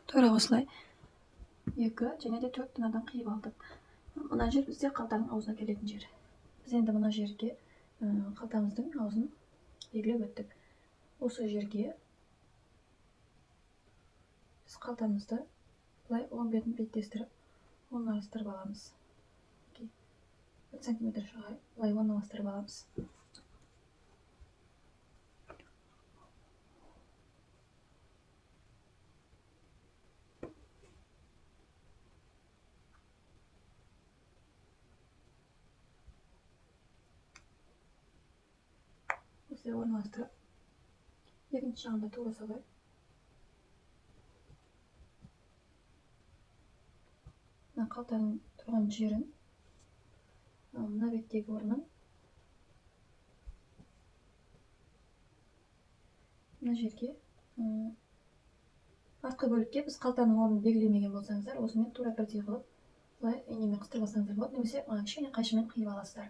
тура осылай 2 және де 4 тынадан қиып алдық. Мына жер бізде қалтаның аузына келетін жер. Біз енді мына жерге қалтамыздың аузын белгілеп өттік. Осы жерге біз қалтамызды былай 10 бетін беттестіріп, оны алыстырып аламыз. 1 сантиметр шығай, былай оны алыстырып аламыз. Осылай орналастырып, екінші жағында тура солай. Мына қалтаның тұрған жерін, мына беттегі орнын, мына жерге, артқы бөлікке біз қалтаның орнын белгілемеген болсаңыздар, осымен тура бірдей қылып, былай инемен қыстырып алсаңыздар болады, немесе кішкене қайшымен қиып аласыздар.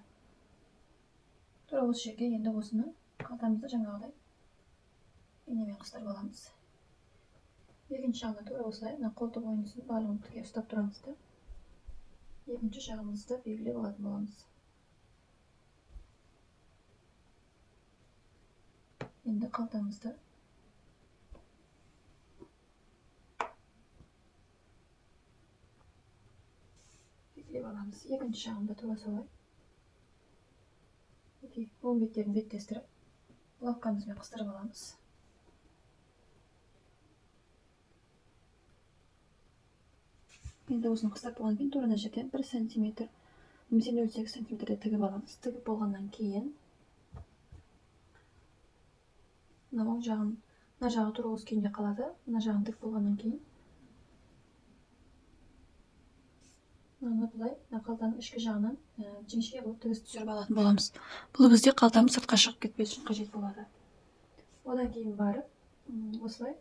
Тура осы жерге енді осыны қалтамызды жаңағыдай инемен қыстырып аламыз. Екінші жағына тура осылай, мына қолтық ойынысын барлығын тіке ұстап тұрамыз да, екінші жағымызды белгілеп алатын боламыз. Енді қалтамызды белгілеп аламыз. Екінші жағында тура солай. 10 беттерін беттестіріп, лапкамызбен қыстырып аламыз. Енді осыны қыстырып болған кейін, тура мына жерден 1 сантиметр, немесе 0,8 сантиметрде тігіп аламыз. Тігіп болғаннан кейін, мына оң жағын, мына жағы тура осы күйінде қалады. Мына жағын тігіп болғаннан кейін, мынаны былай, қалтаның ішкі жағынан жіңішке қылып тігіс түсіріп алатын боламыз. Бұл бізде қалтамыз сыртқа шығып кетпес үшін қажет болады. Одан кейін барып, осылай,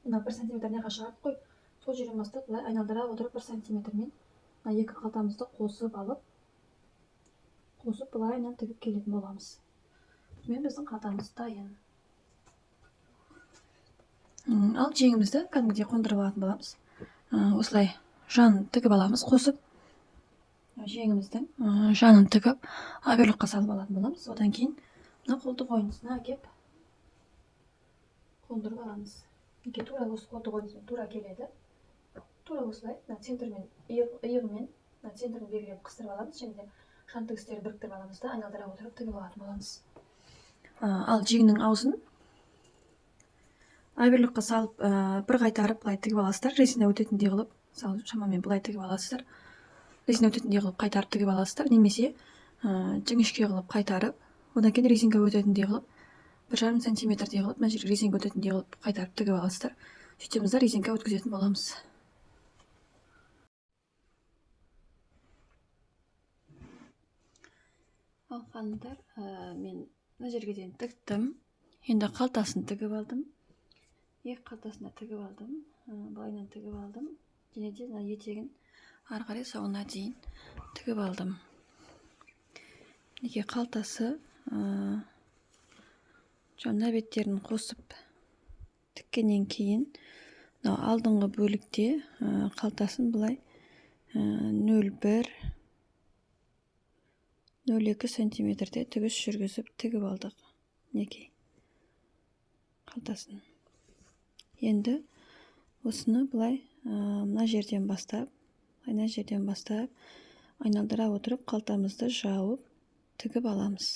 мына 1 сантиметр неға шығардық қой, сол жерден бастап былай айналдыра отырып 1 сантиметрмен екі қалтамызды қосып алып, былайынан тігіп келетін боламыз. Мен біздің қалтамыз дайын. Ал жеңімізді кәдімгідей қондырып алатын боламыз. Осылай жанын тігіп аламыз, қосып. Жеңіміздің жанын тігіп, аверлокқа салып алатын боламыз. Одан кейін мына қолтық ойынысына әкеп қондырып аламыз. Тура осы қолтық ойынысына тура келеді. Тура осылай, центрмен, иығымен центрін белгілеп қыстырып аламыз, және де жан тігістерді біріктіріп аламыз да, айналдыра отырып тігіп алатын боламыз. Ал жеңнің аузын аверлокқа салып, бір қайтарып былай тігіп аласыздар, резина өтетіндей қылып, шамамен былай тігіп аласыздар. Резина өтетіндей қылып қайтарып тігіп аласыздар, немесе жіңішке қылып қайтарып, одан кейін резинка өтетіндей қылып, 1,5 сантиметрдей қылып, мына жерге резинка өтетіндей қылып қайтарып тігіп аласыздар. Сөйтеміз да резинка өткізетін боламыз. Ал ханымдар, мен мына жерге дейін тіктім. Енді қалтасын тігіп алдым. Екі қалтасына тігіп алдым, былайынан тігіп алдым, және де етегін ары қарай соңына дейін тігіп алдым. Неге қалтасы жаңа беттерін қосып тіккеннен кейін, алдыңғы бөлікте қалтасын былай 0,1-0,2 сантиметрде тігіс жүргізіп тігіп алдық. Неге қалтасын. Енді осыны былай мына жерден бастап, айналдыра отырып қалтамызды жауып тігіп аламыз.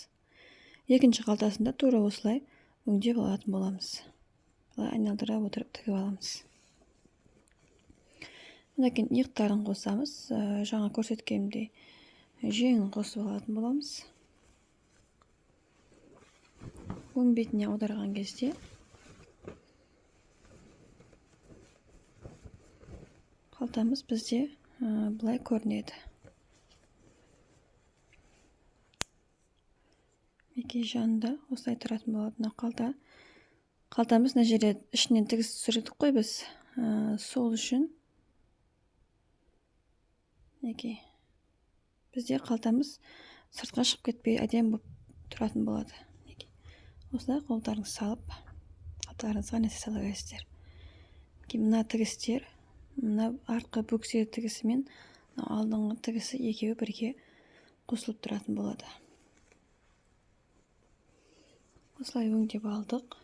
Екінші қалтасында тура осылай өңдеп алатын боламыз. Былай айналдыра отырып тігіп аламыз. Одан кейін иықтарын қосамыз. Жаңа көрсеткенімдей жеңін қосып алатын боламыз. Оң бетіне аударған кезде қалтамыз бізде былай көрінеді. Неке жанында осылай тұратын болады. Қалтамыз мына жерде ішінен тігіс түсірдік қой біз. Сол үшін неке бізде қалтамыз сыртқа шығып кетпей әдемі болып тұратын болады. Осылай қолдарыңыз салып, қалталарыңызға нәрсе сала бересіздер. Мына тігістер мына артқы бөксе тігісі мен алдыңғы тігісі екеуі бірге қосылып тұратын болады. Осылай өңдеп алдық.